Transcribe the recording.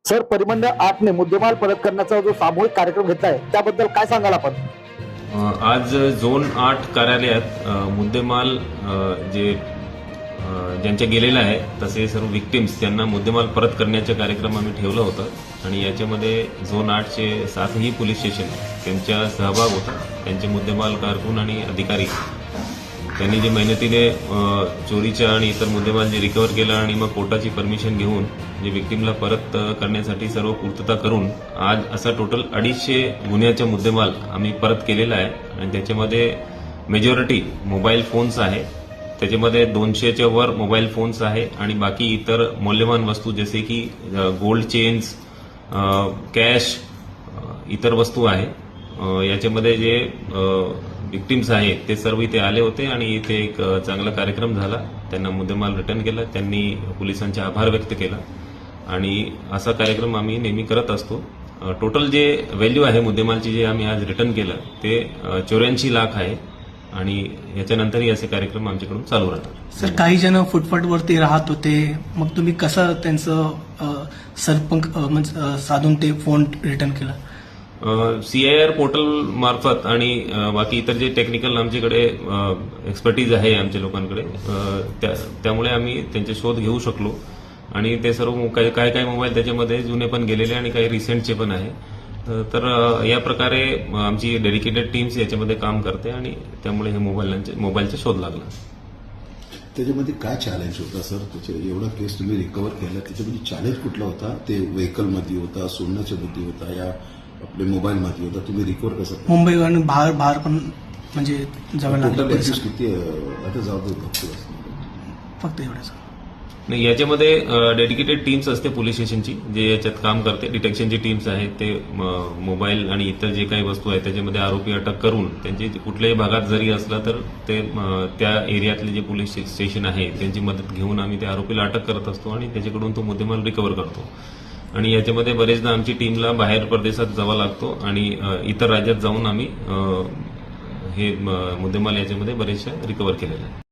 Sir, परिमंडळ 8 ने मुद्देमाल परत करण्याचा जो सामूहिक कार्यक्रम घेतलाय त्याबद्दल काय सांगाल आपण? आज झोन 8 कार्यालयात मुद्देमाल ज्यांच्या गेलेला आहे तसे सर्व विक्टिम्स त्यांना मुद्देमाल परत करण्याचा कार्यक्रम आम्ही ठेवला होता आणि याच्यामध्ये झोन 8चे 7ही पोलीस स्टेशन त्यांचा सहभाग होता. त्यांचे मुद्देमाल कारकून आणि अधिकारी त्यांनी जे मेहनतीने चोरीच्या आणि इतर मुद्देमाल जे रिकव्हर केला आणि मग कोर्टाची परमिशन घेऊन जे विक्टिमला परत करण्यासाठी सर्व पूर्तता करून आज असा टोटल 250 गुन्ह्याचा मुद्देमाल आम्ही परत केलेला आहे आणि त्याच्यामध्ये मेजॉरिटी मोबाईल फोन्स आहे. त्याच्यामध्ये 200च्या वर मोबाईल फोन्स आहे आणि बाकी इतर मौल्यवान वस्तू जसे की गोल्ड चेन्स, कॅश, इतर वस्तू आहे. याच्यामध्ये जे विक्टिम्स आहेत ते सर्व इथे आले होते आणि इथे एक चांगला कार्यक्रम झाला. त्यांना मुद्देमाल रिटर्न केला, त्यांनी पोलिसांचे आभार व्यक्त केला आणि असा कार्यक्रम आम्ही नेहमी करत असतो. टोटल जे व्हॅल्यू आहे मुद्देमालची जे आम्ही आज रिटर्न केलं ते 84 लाख आहे आणि याच्यानंतरही असे कार्यक्रम आमच्याकडून चालू राहतात. सर, काही जण फुटपाथवरती राहत होते, मग तुम्ही कसं त्यांचं संपर्क साधून ते फोन रिटर्न केला? CIR पोर्टल मार्फत आणि बाकी इतर जे टेक्निकल आमच्याकडे एक्सपर्टीज आहे आमच्या लोकांकडे, त्यामुळे आम्ही त्यांचे शोध घेऊ शकलो आणि ते सर्व काय काय मोबाईल त्याच्यामध्ये जुने पण गेलेले आणि काही रिसेंटचे पण आहे. तर या प्रकारे आमची डेडिकेटेड टीम्स याच्यामध्ये काम करते आणि त्यामुळे हे मोबाईलचा शोध लागला. त्याच्यामध्ये काय चॅलेंज होता सर? त्याचे एवढा केस तुम्ही रिकव्हर केला, त्याच्यामध्ये चॅलेंज कुठला होता? ते व्हेकलमध्ये होता, सोडण्याच्या मध्ये होता, या आपल्या मोबाईलमध्ये होता? तुम्ही रिकव्हर कसं? मुंबई आणि बाहेर पण म्हणजे जावं लागलं. किती आता जबाबदारी फक्त एवढंच नाही, याच्यामध्ये डेडिकेटेड टीम्स असते पोलीस स्टेशनची जे याच्यात काम करते. डिटेक्शनची टीम्स आहेत, ते मोबाईल आणि इतर जे काही वस्तू आहेत त्याच्यामध्ये आरोपी अटक करून त्यांची कुठल्याही भागात जरी असला तर ते त्या एरियातले जे पोलीस स्टेशन आहे त्यांची मदत घेऊन आम्ही त्या आरोपीला अटक करत असतो आणि त्याच्याकडून तो मुद्देमाल रिकव्हर करतो. आणि याच्यामध्ये बरेचदा आमची टीमला बाहेर परदेशात जावं लागतो आणि इतर राज्यात जाऊन आम्ही हे मुद्देमाल याच्यामध्ये बरेचशा रिकव्हर केलेले आहे.